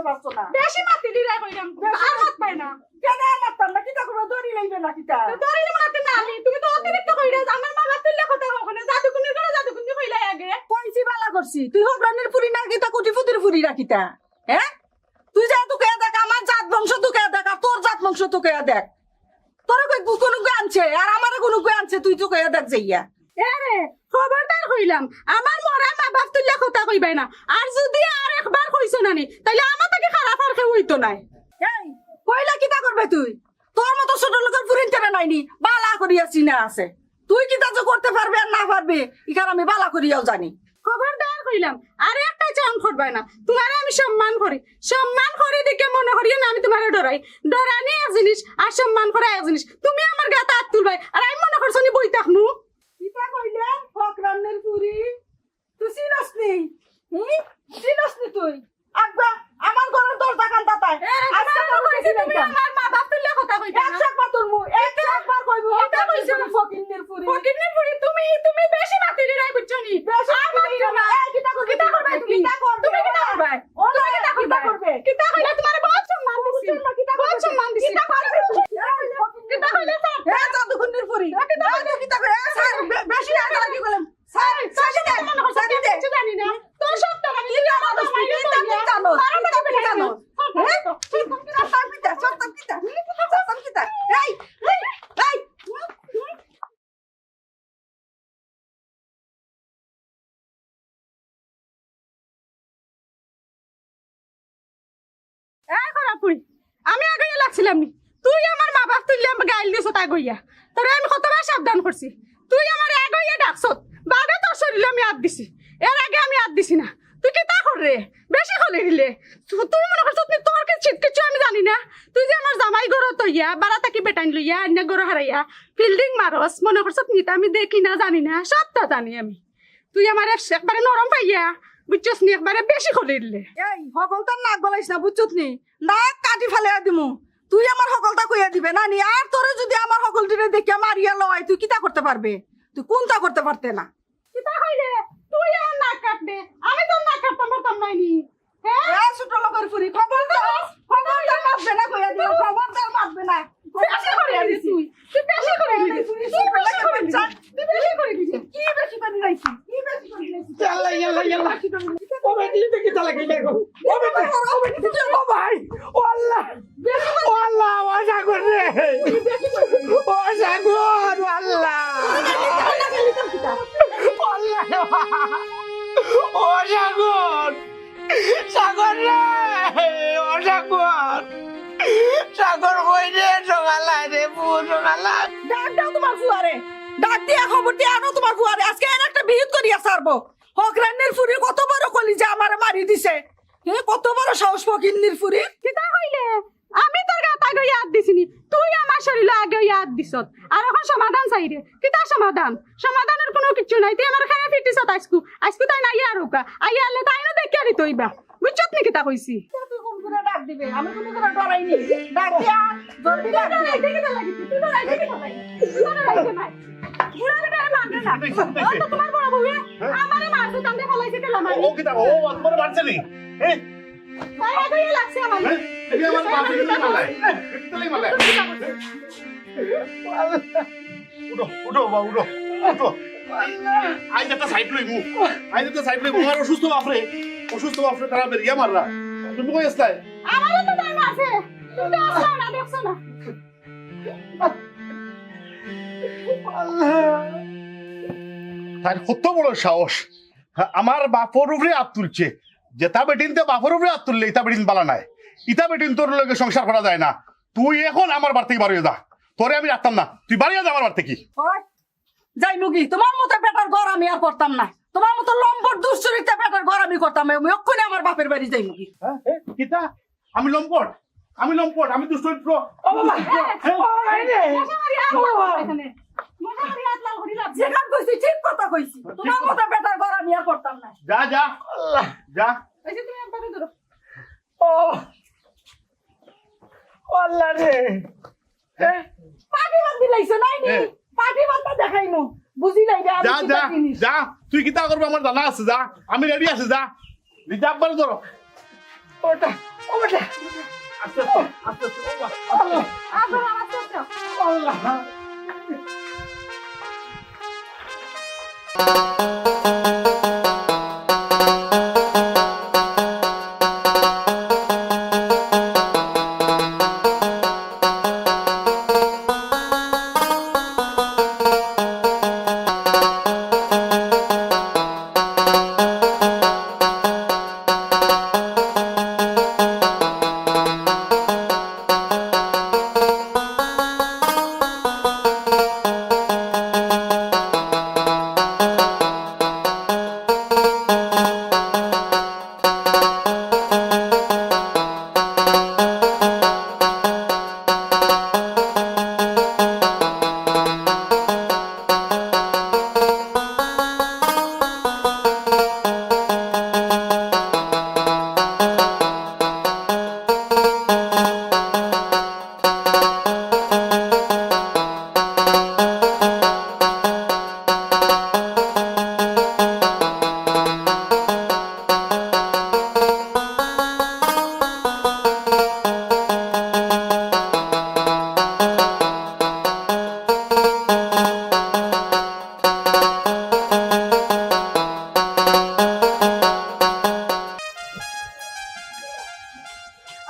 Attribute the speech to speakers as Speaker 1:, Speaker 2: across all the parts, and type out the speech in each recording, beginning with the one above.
Speaker 1: পারছো না
Speaker 2: বেশি মাতি দিরা কইরাম আর হাত পায় না
Speaker 1: কেন মারতাম না কিতা করবে দড়ি লইবে না কিতা
Speaker 2: দড়ি মারতে না আলি তুমি তো অতিরিক্ত কইরা আমার মা বাতিলে কথা ওখানে জাদুকুনি করে জাদুকুনি কইলা আগে
Speaker 1: কইছি বালা করছি তুই হকরানের পুরি না কিতা কোটিপতির পুরি না কিতা হ্যাঁ তুই যা তোকে দেখ আমার জাত বংশ তোকে দেখ আর তোর জাত বংশ তোকে দেখ তোর কই কোনো কে আনছে আর আমারে কোনো কে আনছে তুই তোকে দেখ যাইয়া
Speaker 2: আরে খবরদার কইলাম আমার মরা মা বাপ তুল্লা কথা কইবাই না আর যদি আর একবার কইছো নানি তাইলে আমার থেকে খারাপ আর কেউ হইতো নাই
Speaker 1: এই কইলা কিতা করবে তুই তোর মতো ছোট লোকের পুরিন তেরে নাইনি বালা করিয়া চিনা আছে তুই কিতা যে করতে পারবে আর না পারবে ইখান আমি বালা করিয়াও জানি
Speaker 2: খবরদার কইলাম আর একটা চান করবাই না তোমারে আমি সম্মান করি দেখে মনে করিও না আমি তোমারে ডরাই ডরানি এক জিনিস আর সম্মান করা এক জিনিস তুমি আমার গাতে হাত তুলবাই আর আমি মনে করছো নি বই থাকনু
Speaker 1: কিতা কইলে হকরানের পুরি তুই চিনস নি চিনস নি তুই আকবা আমার ঘরের দরজা কান্তা তাই আজকে তো কইছি
Speaker 2: তুমি আমার মা বাপ তুল্লা কথা কইতা না
Speaker 1: একবার তোর মু একবার কইবো
Speaker 2: এটা কইছো
Speaker 1: ফকিনের পুরি
Speaker 2: ফকিনের পুরি তুমি বেশি মাতি দিরাই বুঝছো নি আর মাতি না
Speaker 1: কিতা করবে
Speaker 2: তুমি কিতা করবে
Speaker 1: ও কিতা করবে
Speaker 2: কিতা কইলা তোমারে বহুত সম্মান দিছি বহুত সম্মান দিছি কিতা কইলা স্যার
Speaker 1: এ জাদুকুনের পুরি কিতা করে স্যার বেশি না আর কি বলেন স্যার সাথে দে সাথে দে
Speaker 2: কিছু জানি না তোর সব টাকা নিয়ে
Speaker 1: তুই আমার দোষ তুই জানো জানো হ্যাঁ সব কিতা এই এই
Speaker 2: পুরি আমি আগে লাগছিলাম নি তুই আমার মা বাপ তুই গাইল দিছ তাই গইয়া তোরে আমি কতবার সাবধান করছি তুই আমার আগে ডাকছ বাদে তোর শরীরে আমি হাত দিছি এর আগে আমি হাত দিছি না তুই কি তা করে বেশি খলে দিলে তুই মনে করছ তুই তোর কিছু আমি জানি না তুই যে আমার জামাই গরো তইয়া বারা তাকি বেটাইন লইয়া অন্য গরো হারাইয়া ফিল্ডিং মারস মনে করছ নিতা আমি দেখি না জানি না সবটা জানি আমি তুই আমার একবারে নরম পাইয়া বুঝছস নি একবারে বেশি খলে দিলে
Speaker 1: এই হকলতার নাক গলাইছ না বুঝছত নি নাক কাটি ফেলে দিমু তুই আমার হকলতা কইয়া দিবে না নি আর তোরে যদি আমার হকলটিরে দেখিয়া মারিয়া লয় তুই কিতা করতে পারবে তুই কোনটা করতে পারতে না
Speaker 2: কিতা কইলে তুই আমার নাক কাটবে আমি তোর নাক কাটতাম পারতাম নাইনি হ্যাঁ
Speaker 1: এ ছোট লোকের পুরি খবরদার মারবে না কইয়া দিও খবরদার মারবে না
Speaker 2: বেশি করে দিছিস তুই বেশি করে দিছিস তুই বেশি করে দিছিস
Speaker 1: কি বেশি করে দিলাইছি কি বেশি করে দিলাইছি
Speaker 3: ইয়াল্লা ওবে দিতে কি তালা কি দেখো ওবে দিতে ও ভাই ও আল্লাহ ও সাগর রে ও সাগর আল্লাহ ও সাগর সাগর রে ও সাগর কই রে সকালা রে সকালা
Speaker 1: ডাক দাও তোমার ফুয়ারে ডাক দিয়া খবর দিয়া আনো তোমার ফুয়ারে আজকে এর একটা বিহিত করিয়া ছাড়বো হকরানের ফুরি কত বড় কলিজা আমারে মারি দিছে কত বড় সাহস ফকিন্নির ফুরি
Speaker 2: কিতা কইলে আমি তোর গাত আগে ইয়াদ দিছিনি তুই আমার শরীরে আগে ইয়াদ দিছত আর এখন সমাধান চাই রে কিতা সমাধানের কোনো কিছু নাই তুই আমার খানে ফিটিছত আজকু তাই নাই আর ওকা আই আলে তাই না দেখি আরি তইবা বুঝছত নি কিতা কইছি
Speaker 1: তুই কোন করে ডাক দিবে আমি কোন করে ডরাইনি ডাক দিয়া জলদি ডাক দিয়া
Speaker 2: দেখি না লাগি তুই তো রাইতে কি ভাই তুই রাইতে নাই বুড়া বেটা মারবে না ও তো তোমার বড় বউ আমারে মারছে তান্তে ফলাইছে তেলা মারি
Speaker 4: ও কি তা ও তোমার বাড়ছে নি হ্যাঁ
Speaker 2: তাই আগে লাগছে আমার
Speaker 4: এই আমার বাপে কি মালাই তেলাই মালাই উঠো বা উঠো আই যেটা সাইড লইমু আমার অসুস্থ বাপরে তারা বেরিয়া মাররা তুমি কই আসলাই
Speaker 2: আমারও তো টাইম আছে তুই তো আসছ না দেখছ না
Speaker 4: তার কত বড় সাহস আমার বাপর উপরে হাত তুলছে যেটা বেটিন তে বাপর উপরে হাত তুললে ইটা বেটিন বালা নাই ইটা বেটিন তোর লগে সংসার করা যায় না তুই এখন আমার বাড়ি থেকে বাড়িয়ে যা তোরে আমি রাখতাম না তুই বাড়িয়ে যা আমার বাড়ি থেকে
Speaker 1: যাই মুগি তোমার মতো বেটার ঘর আমি আর করতাম না তোমার মতো লম্বর দুশ্চরিত্রা বেটার ঘর আমি করতাম আমি এক্ষুনি আমার বাপের বাড়ি যাই মুগি
Speaker 4: কিতা আমি লম্পট আমি দুষ্টরিত্র
Speaker 1: যেখান কইছি ঠিক কথা কইছি তোমার মতো বেটার ঘর আমি আর করতাম না
Speaker 4: যা যা যা
Speaker 2: তুমি একবারে ধরো
Speaker 3: ও আল্লাহ রে
Speaker 1: পাটি বাদ দিলাইছো নাই নি পাটি বাদ দেখাইনো বুঝি নাই
Speaker 4: যা যা যা তুই কিতা করবি আমার জানা আছে যা আমি রেডি আছি যা রিজার্ভ করে ধরো
Speaker 3: ওটা ও বেটা আস্তে আস্তে ও বাবা আল্লাহ
Speaker 2: আবার আমার চোখে
Speaker 3: আল্লাহ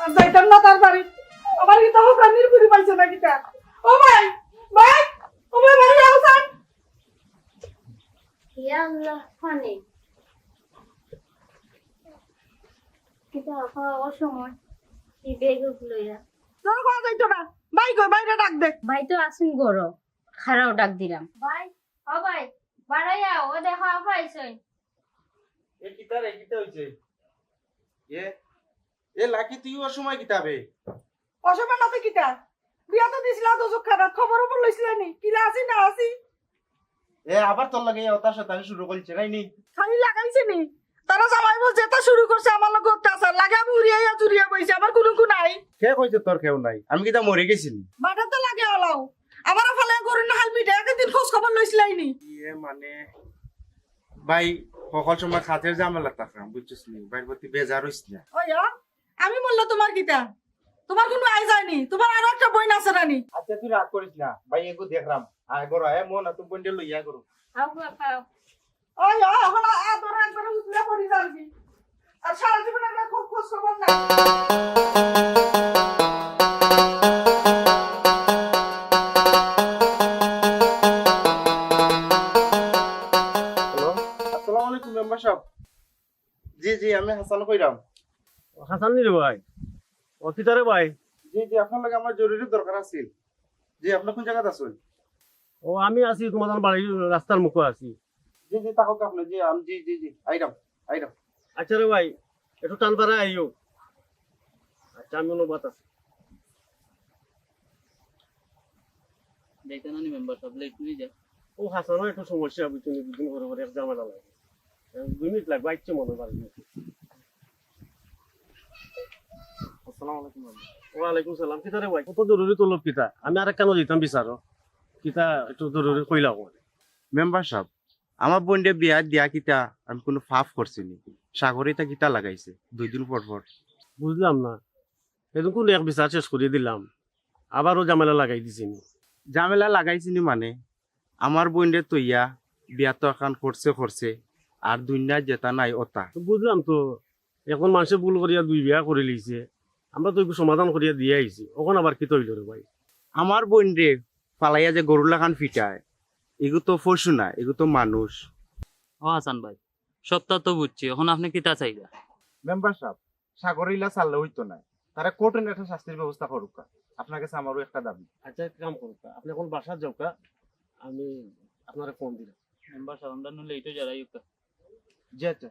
Speaker 1: আর যাইতাম না তার বাড়ি আমার কি তাও প্রাণীর পুরি পাইছে না কিতা ও ভাই ভাই ও ভাই বাড়ি আউসান
Speaker 5: Ya Allah, funny. Kita apa অসময় এই বেগগুলো ইয়া
Speaker 1: তোর কোয়া যাইতো না ভাই কই বাইরে ডাক দে
Speaker 5: ভাই তো আসুন গরো খারাও ডাক দিলাম ভাই ও ভাই বাড়াইয়া ও দেখো আপাইছই
Speaker 6: এ কিতারে কিতা হইছে এ এ লাকি তুই ওর সময় কিতাবে
Speaker 1: অসমান না তো কিতা বিয়া তো দিছিলা তো খারাপ খবর উপর লইছিলা নি কিলা আছি না আছি
Speaker 6: এ আবার তোর লাগে ওতার সাথে শুরু করছে নাইনি
Speaker 1: খালি লাগাইছে নি তারা জামাই বল যেটা শুরু করছে আমার লগে অত্যাচার লাগে আমি উড়িয়া চুরিয়া বইছে আমার কোনো কো নাই
Speaker 6: কে কইছে তোর কেউ নাই আমি কিতা মরে গেছিলি
Speaker 1: বাটা তো লাগে আলাও আমার ফালে গরু না হালবি একদিন খোঁজ খবর লইছিলাই নি
Speaker 6: এ মানে ভাই সকল সময় খাতের ঝামেলা থাকলাম বুঝছিস নি ভাইয়ের প্রতি বেজার হইস না
Speaker 1: ওইয়া আমি বললো তোমার কিতা তোমার কোনো আই যায়নি তোমার আরো একটা বই আছে রানি
Speaker 6: আচ্ছা তুই রাগ করিস না ভাই এগো দেখলাম আয় গরো আয় মন তুই বন্ডে লইয়া করো
Speaker 5: আও খাও
Speaker 1: ওইয়া এখন তোর একবার উঠলে পড়ি যাবি আর সারা জীবন একটা খুব খোঁজ খবর নাই
Speaker 6: হ্যালো আসসালামু আলাইকুম মেম্বার সাহেব জি জি আমি হাসান কইরাম
Speaker 3: হাসান নি রে ভাই ও কিতারে ভাই
Speaker 6: জি জি আপনার লাগে আমার জরুরি দরকার আছিল জি আপনি কোন জায়গাতে আছেন
Speaker 3: ও আমি আছি তোমাদের বাড়ির রাস্তার মুখে আছি
Speaker 6: জি জি তাহলে আপনি জি আমি জি জি জি আইরাম আইরাম
Speaker 3: আচ্ছা রে ভাই একটু টান পারা আইও আচ্ছা আমি অনুবাদ আছি
Speaker 7: দেখতে না মেম্বার সব লেট নিয়ে যায়
Speaker 3: ও হাসানও একটু সমস্যা বুঝছি দুদিন করে করে এক ঝামেলা লাগে 2 মিনিট লাগবে আচ্ছা মনে পারি
Speaker 6: আসসালামু আলাইকুম মেম্বার
Speaker 3: ওয়ালাইকুম সালাম কিতারে ভাই কত জরুরি তলব কিতা আমি আর কেন দিতাম বিচারো কিতা একটু জরুরি কইলাও মানে
Speaker 6: মেম্বার সাহেব আমার বোনডে বিয়া দিয়া কিতা আমি কোনো ফাফ করছিনি সাগরিতা কিতা লাগাইছে 2 দিন পর পর
Speaker 3: বুঝলাম না এরকম কোন এক বিচার শেষ করে দিলাম আবারও ঝামেলা লাগাই দিছিনি
Speaker 6: ঝামেলা লাগাইছিনি মানে আমার বোনডে তৈয়া বিয়া তো এখন করছে আর দুনিয়া যেটা নাই ওটা
Speaker 3: তো বুঝলাম তো এখন মানুষে ভুল করিয়া 2 বিয়া করে লিছে আমরা তো একটু সমাধান করিয়া দিয়ে আইছি ওখানে আবার কি তৈল রে ভাই
Speaker 6: আমার বোনডে ফালাইয়া যে গরু লাগান ফিটায় এগু তো পশু না এগু তো মানুষ
Speaker 7: ও হাসান ভাই সপ্তাহ তো বুঝছি এখন আপনি কিতা চাইবা
Speaker 6: মেম্বার সাহেব সাগরিলা চাললে হইতো না তারা কোর্টে একটা শাস্তির ব্যবস্থা করুক আপনার কাছে আমারও একটা দাবি
Speaker 3: আচ্ছা এক কাম করুক আপনি এখন বাসার যাও কা আমি আপনারা ফোন দিলাম
Speaker 7: মেম্বার সব আমরা লেট হয়ে যাই
Speaker 6: জি আচ্ছা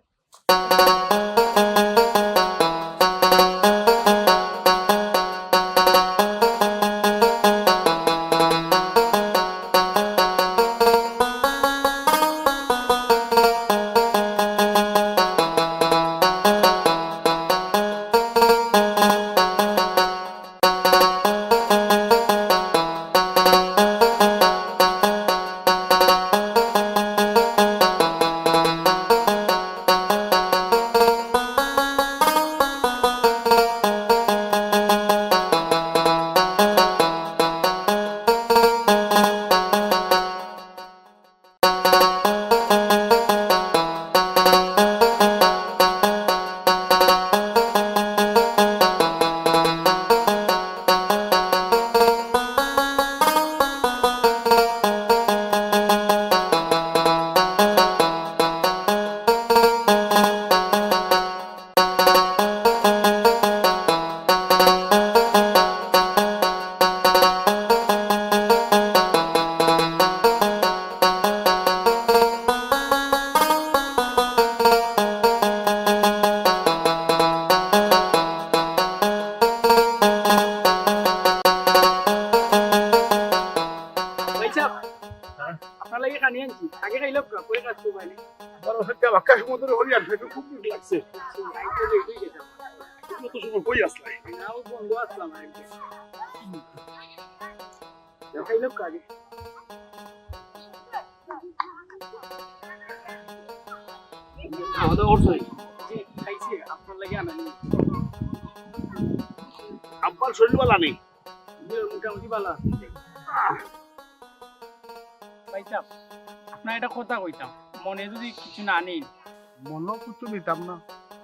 Speaker 4: বাক্কা সময় ধরে হরি আর ফেটে খুব দুঃখ লাগছে কত সময় কই আসলে
Speaker 3: আমাদের অর্থই খাইছে আপনার লাগে আনানি
Speaker 4: আব্বার শরীর বালা নেই
Speaker 3: মোটামুটি ভালো পাইতাম আপনার একটা কথা কইতাম মনে যদি কিছু না নিন
Speaker 4: মনও কিছু নিতাম না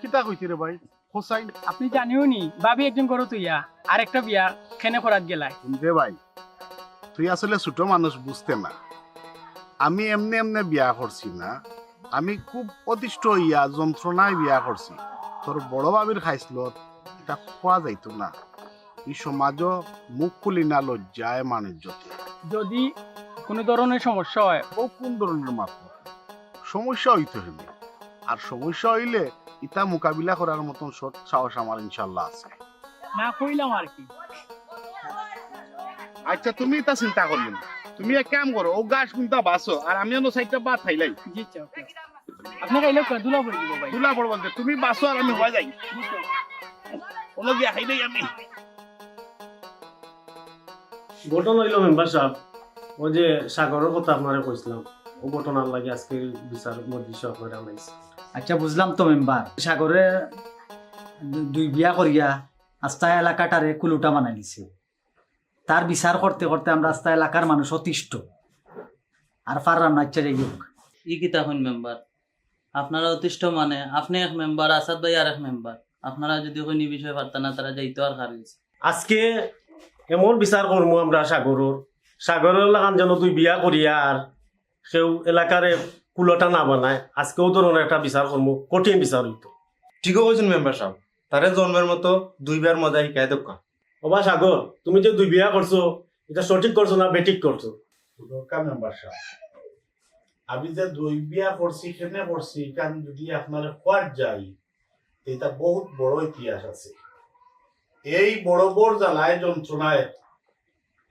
Speaker 4: কিতা কইছি রে ভাই হোসাইন
Speaker 3: আপনি জানিও নি ভাবি একজন করো তুইয়া আর একটা বিয়া খেনে করাত গেলাই
Speaker 4: রে ভাই তুই আসলে ছোট মানুষ বুঝতে না আমি এমনি এমনি বিয়া করছি না আমি খুব অতিষ্ঠ হইয়া যন্ত্রণায় বিয়া করছি তোর বড় বাবির খাইছিল এটা খোয়া যাইতো না এই সমাজও মুখ খুলি না লজ্জায় মানুষজতে
Speaker 3: যদি কোনো ধরনের সমস্যা হয়
Speaker 4: ও কোন ধরনের মাত্র সমস্যা হইতে হইলে আর সমস্যা হইলে ইটা মোকাবিলা করার মতন সৎ সাহস আমার ইনশাল্লাহ আছে
Speaker 3: না কইলাম আর কি
Speaker 4: আচ্ছা তুমি এটা চিন্তা করলেন তুমি এক কাম করো ও গাছ কোনটা বাঁচো আর আমি অন্য সাইডটা বাদ খাইলাই
Speaker 3: জি ওকে আপনি খাইলে দুলা পড়ে দিব ভাই
Speaker 4: তুলা পড় বলতে তুমি বাঁচো আর আমি হয়ে যাই ওলো গিয়া খাইলাই আমি
Speaker 8: ঘটনা হইল মেম্বার সাহেব ও যে সাগরের কথা আপনারা কইছিলাম ও ঘটনার লাগে আজকে বিচার মধ্যে আপনারা আনাইছে
Speaker 9: আচ্ছা বুঝলাম তো মেম্বার সাগরে দুই বিয়া করিয়া আস্তা এলাকাটারে কুলুটা বানাই দিছে তার বিচার করতে করতে আমরা আস্তা এলাকার মানুষ অতিষ্ঠ আর পারলাম না ইচ্ছা যাই হোক
Speaker 7: ই কিতা হইন মেম্বার আপনারা অতিষ্ঠ মানে আপনি এক মেম্বার আসাদ ভাই আর এক মেম্বার আপনারা যদি কইনি বিষয় পারতেন না তারা যাইতো আর খারিজ
Speaker 8: আজকে এমন বিচার করবো আমরা সাগরের লাগান যেন তুই বিয়া করিয়া আর সেও এলাকারে কুলটা না বানায় আজকেও ধরনের একটা বিচার করবো কঠিন বিচার হইতো
Speaker 6: ঠিকও কইছেন মেম্বার সাহেব তারে জন্মের মতো দুইবার মজা শিকায় দোকা
Speaker 8: ওবা সাগর তুমি যে দুই বিয়া করছো এটা সঠিক করছো না বেঠিক করছো
Speaker 4: দরকার মেম্বার সাহেব আমি যে দুই বিয়া করছি কেনে করছি কারণ যদি আপনার খোয়ার যাই এটা বহুত বড় ইতিহাস আছে এই বড় বড় জ্বালায় যন্ত্রণায়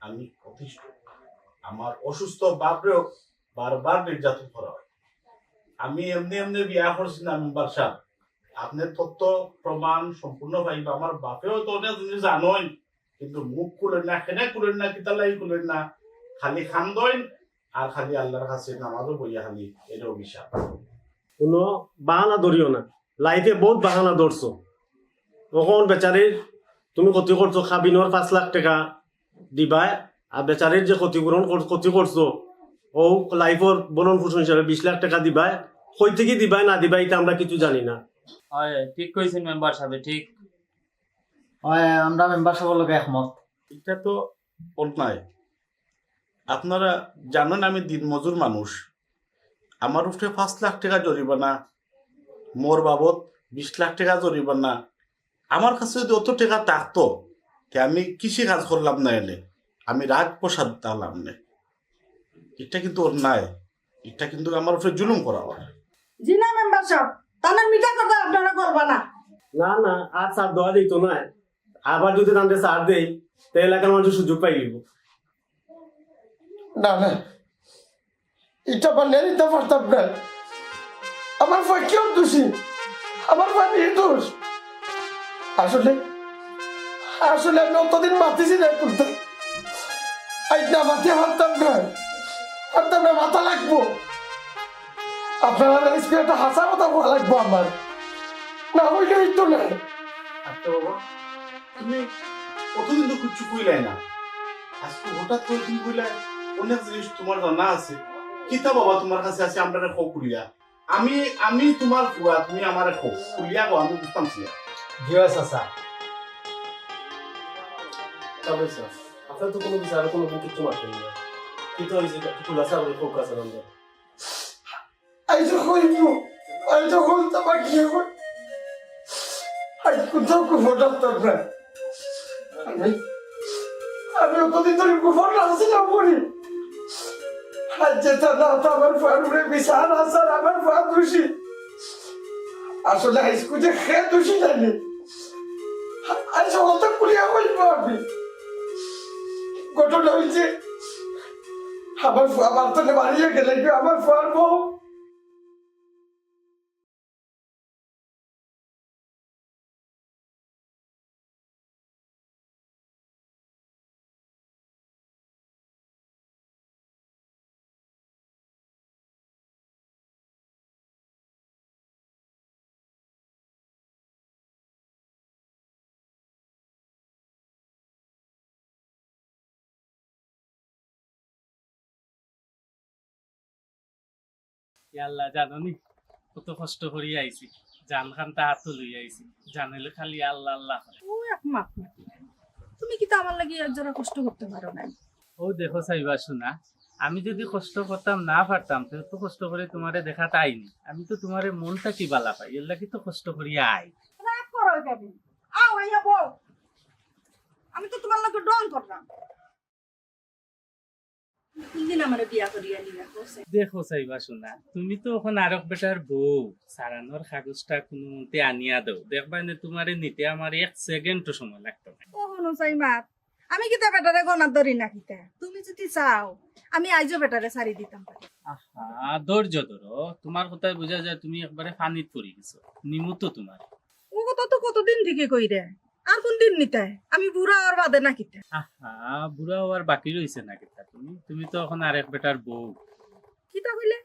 Speaker 4: আমি অতিষ্ঠ আমার অসুস্থ বাপরেও বারবার নির্যাতন করা হয় আমি এমনি এমনি বিয়া করছি না মেম্বার সাহেব আপনার তথ্য প্রমাণ সম্পূর্ণ পাইবা আমার বাপেও তো ওটা জিনিস জানোই কিন্তু মুখ খুলেন না খেনে খুলেন না কিতালাই খুলেন না খালি খান দইন আর খালি আল্লাহর কাছে নামাজও বইয়া খালি এটা অভিশাপ
Speaker 8: কোনো বাহানা ধরিও না লাইফে বহুত বাহানা ধরছো তখন বেচারির তুমি ক্ষতি করছো খাবিনোর 5 লাখ টাকা দিবাই আর বেচারির যে ক্ষতি করছো ও লাইফর বরণ পোষণ হিসাবে 20 লাখ টাকা দিবাই কই থেকে দিবাই না দিবাই এটা আমরা কিছু জানি না
Speaker 7: হয় ঠিক কইছেন মেম্বার সাহেব ঠিক
Speaker 9: আমরা মেম্বার সবার লোক একমত
Speaker 4: এটা তো অন্যায় আপনারা জানেন আমি দিনমজুর মানুষ আমার উপরে 5 লাখ টাকা জরিমানা মোর বাবদ 20 লাখ টাকা জরিমানা আমার কাছে যদি অত টাকা থাকতো আমি কৃষি কাজ করলাম না এলে আমি রাজপ্রসাদ দালাম না এটা কিন্তু অন্যায় এটা কিন্তু আমার উপরে জুলুম করা হয়
Speaker 1: জি না মেম্বার সাহেব তাহলে মিঠা কথা আপনারা করবা না
Speaker 8: না না আর সার দেওয়া যেত না আবার যদি তাদের সার দেই তো এলাকার মানুষ সুযোগ পাই দিব
Speaker 3: না না এটা বানিয়ে নিতে পারতাম না আমার ভাই কেউ দোষী আমার ভাই নির্দোষ আসলে আসলে আমি অতদিন মাতিছি না করতে আজ না মাতিয়ে পারতাম না মাথা লাগবো আপনারা একটা হাসা কথা বলা লাগবো আমার না হইলে হইতো না
Speaker 4: আচ্ছা বাবা তুমি কতদিন তো কিচ্ছু কইলাই না আজকে হঠাৎ করে তুমি কইলাই অনেক জিনিস তোমার জানা আছে কিতা বাবা তোমার কাছে আছে আমরা খো কুলিয়া আমি তোমার ফুয়া তুমি আমার খো কুলিয়া গো আমি বুঝতাম ছিলাম
Speaker 9: জিও চাচা
Speaker 8: তবে স্যার আপনার তো কোনো বিচার কোনো কিছু মারতে না কিন্তু হয়েছে খুলাসা বলে খুব কাছে আমরা
Speaker 3: আইসো কইব আইসো কইতে বাকি এখন আই কোথাও কুফরতাম না আমি অতদিন ধরে কুফর আসছিলাম করি আজ যেটা না তো আমার ফারুরে বিশাল আসার আমার ফার দোষী আসলে হাইস্কুলে খেয়ে দোষী জানি আজ সমস্ত কুলিয়া হইব আমি ঘটনা হয়েছে আমার তো বাড়িয়ে গেলে আমার ফার বউ আল্লাহ জাননি কত কষ্ট করি আইছি জান খান তাহাতো লই আইছি জানিলে খালি আল্লাহ আল্লাহ করে।
Speaker 1: ও এক মাপ না। তুমি কি তো আমার লাগি আর যারা কষ্ট করতে পারো না?
Speaker 3: ও দেখো চাইবা শোনা, আমি যদি কষ্ট করতাম না পারতাম তো তো কষ্ট করে তোমারে দেখাতে আইনি। আমি তো তোমারে মনটা কি বালা পাই, এর লাগি তো কষ্ট করি আই।
Speaker 1: রাগ করো কেন? আও আইয়া বল। আমি তো তোমার লাগে ডন করলাম। কোনদিন আমার বিয়া করিয়া নিলা কইছে?
Speaker 3: দেখো চাইবা শোনা, তুমি তো এখন আরক বেটার বউ, সারানোর কাগজটা কোনো মতে আনিয়া দাও, দেখবা না তোমারে নিতে আমার 1 সেকেন্ডও সময় লাগতো না।
Speaker 1: ও হনো চাই মাত। আমি কিতা বেটারে গনার ধরি না কিতা? তুমি যদি চাও আমি আইজো বেটারে সারি দিতাম পারি।
Speaker 3: আহা ধৈর্য ধরো, তোমার কথায় বোঝা যায় তুমি একবারে পানিত পড়ে গেছো। নিমু তো তোমার।
Speaker 1: ও কথা তো কতদিন থেকে কইরে, আর কোন দিন নিতে? আমি বুড়া আর বাদে না কিতা?
Speaker 3: আহা বুড়া হওয়ার বাকি রইছে না কিতা? তুমি তো এখন আরেক বেটার বউ।
Speaker 1: কিতা কইলে?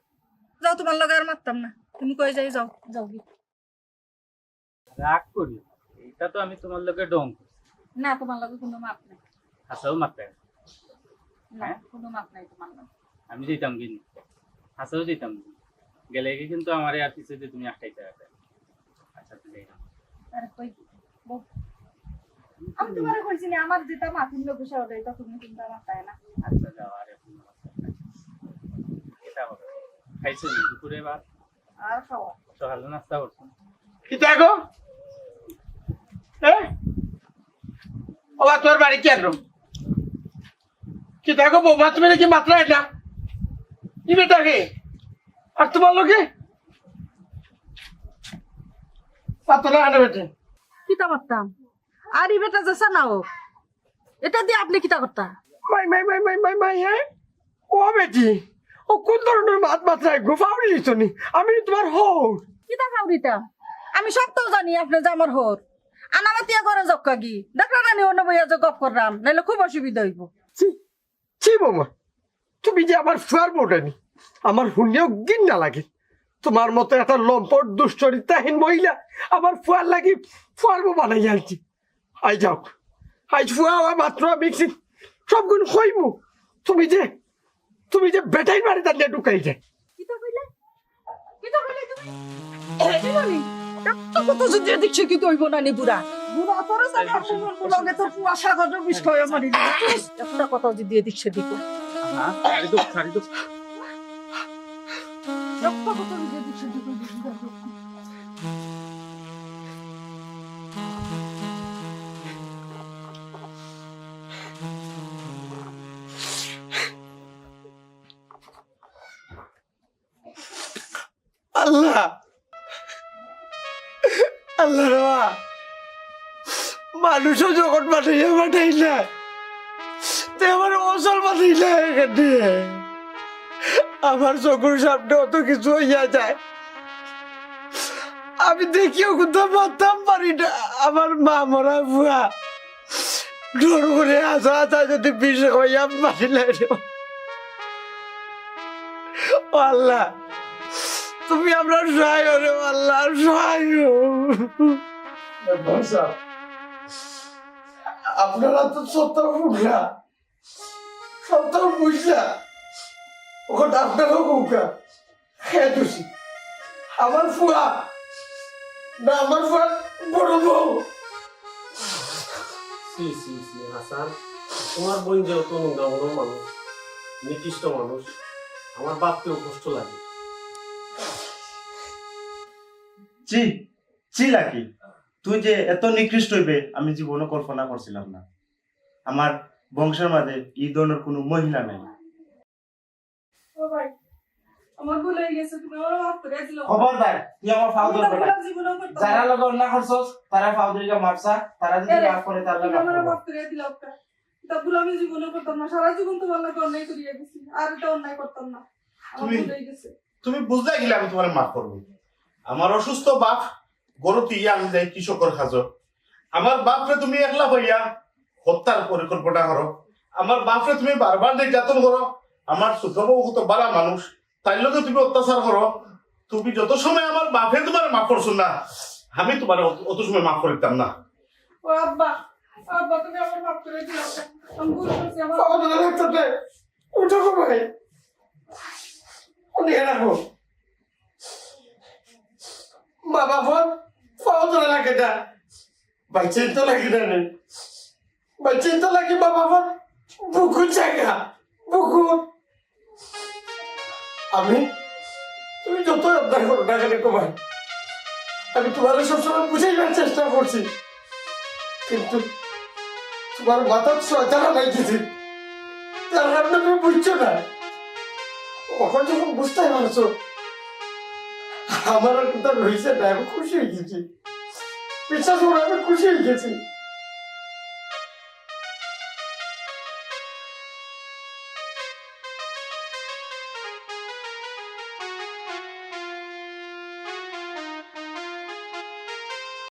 Speaker 1: যাও তোমার লগে আর মারতাম না। তুমি কই যাই যাও, যাও কি?
Speaker 3: রাগ করি না। এটা তো আমি তোমার লগে ডং করছি।
Speaker 1: না তোমার লগে কোনো মাপ নাই।
Speaker 3: হাসাও মারতে
Speaker 1: না কোনো মাপ নাই তোমার লগে।
Speaker 3: আমি যেতাম কিনি, হাসাও যেতাম কিনি। গেলে কি কিন্তু আমার আর কিছু যে তুমি আটকাইতে রাখবে। আচ্ছা তুই যাই না।
Speaker 1: আরে কই বল। আমি তোমারে কইছি না আমার যেটা মাথিন লোক বসে ওটাই তো তুমি কিন্তু আমার তাই না।
Speaker 3: আচ্ছা যাও আর এখন এটা হবে। খাইছো নি দুপুরে ভাত?
Speaker 1: আর খাওয়া।
Speaker 3: সকালে নাস্তা করছো?
Speaker 6: কিতা গো ওবা তোর বাড়ি কেন কিতা গো বৌমা তুমি নাকি মাত্রা এটা কি বেটাকে আর তোমার লোকে পাতলা আনে বেটে
Speaker 1: কিতা করতাম? আর ই বেটা যাসা না ও। এটা দিয়ে আপনি কিতা করতা?
Speaker 6: মাই হ্যাঁ ও বেটি ও কোন ধরনের মাত মাত্রায় গোফাউরি লিছনি আমি তোমার হও
Speaker 1: কিতা খাওরিতা? আমি সব তো জানি আপনি যে আমার হোর। আনামাতিয়া করে জক্কা গি। দেখলা না নি অন্য বইয়া যে গপ করলাম, নাইলে খুব অসুবিধা হইব।
Speaker 6: ছি বৌমা তুমি যে আমার ফুয়ার বোটানি আমার শুনিও গিন না লাগে তোমার মতো একটা লম্পট দুশ্চরিত্রাহীন মহিলা আমার ফুয়ার লাগি ফুয়ার বউ বানাই আনছি আই যাও আজ ফুয়া হওয়া মাত্র মিক্সি সবগুণ হইমু তুমি যে বেটাই মারি দাঁড়িয়ে ঢুকাই যায়
Speaker 1: কিতা কইলে? কিতা কইলে তুমি? কি বলি? এত কত যদি দেখছে কি কইব না নি বুড়া? বুড়া তোরে জানি আপন লগে তো পুয়া সাগরের বিষয় মারি দিবি। একটা কথা যদি দেখছে দিব।
Speaker 3: হ্যাঁ সারি দো
Speaker 1: একটা কথা যদি দেখছে দিব।
Speaker 6: আল্লাহ আল্লাহ রা মানুষও যখন পাঠাই না তে আমার অসল পাঠাই না এখানে আমার চকুর সামনে অত কিছু হইয়া যায় আমি দেখিও কোথাও মারতাম পারি না আমার মা মরা বুয়া ডোর করে আসা যদি বিষ হইয়া মারিলে আল্লাহ তুমি আমরা সহায় রে আল্লাহ সহায় আপনারা তো সত্তর বুঝা সত্তর বুঝা ওখানে আপনারও বুকা খেয়ে দোষী আমার ফুয়া না আমার ফুয়া বড় বউ
Speaker 8: হাসান তোমার বোন যেহেতু নোংরা মানুষ নিকৃষ্ট মানুষ আমার বাপকেও কষ্ট লাগে
Speaker 6: চি লাকি তুই যে এত নিকৃষ্ট হইবে আমি জীবনে কল্পনা করছিলাম না আমার বংশের মাঝে এই ধরনের কোনো মহিলা নাই
Speaker 1: ও ভাই আমার ভুল হয়ে গেছে, তুমি আমার মাফ করে দিলো।
Speaker 6: খবরদার তুই আমার ফাও
Speaker 1: আমি
Speaker 6: ধরবে না
Speaker 1: জীবনে করতে
Speaker 6: যারা লোক অন্যায় করছস তারা ফাও ধরিকে মারছা তারা যদি মাফ করে তাহলে মাফ
Speaker 1: আমার
Speaker 6: করবো।
Speaker 1: মাফ করে দিলো। তা ভুল আমি জীবনে করতাম না, সারা জীবন তোমার লাগে অন্যায় করিয়ে দিছি, আর এটা অন্যায় করতাম না। আমার ভুল হয়ে গেছে।
Speaker 4: তুমি বুঝলে গেলে আমি তোমার মাফ করবো। আমার অসুস্থ বাপ গরু তুইয়া আমি যাই কৃষকের খাজো, আমার বাপরে তুমি একলা হইয়া হত্যার পরিকল্পনা করো, আমার বাপরে তুমি বারবার নির্যাতন করো, আমার ছোট বউ কত বালা মানুষ তাই লোকে তুমি অত্যাচার করো, তুমি যত সময় আমার বাপে তোমার মাফ করছো না আমি তোমার অত সময় মাফ করতাম না।
Speaker 1: ও আব্বা, আব্বা তুমি আমার মাফ করে দিও। আমি ভুল করছি, আমার
Speaker 6: উঠো গো ভাই উঠে রাখো মা বাবার পাও ধরে লাগে না বাচ্চাই তো লাগে না রে বাচ্চাই তো লাগে মা বাবার বুকুর জায়গা বুকুর আমি তুমি যত আবদার করো না কেন কুমার আমি তোমার সবসময় বুঝাইবার চেষ্টা করছি কিন্তু তোমার মাথার সয়তানা নাই কিছু তার কারণে তুমি বুঝছো না কখন যখন বুঝতে পারছো আমার আর কোথাও রয়েছে না আমি খুশি হয়ে গেছি বিশ্বাস করে আমি খুশি হয়ে গেছি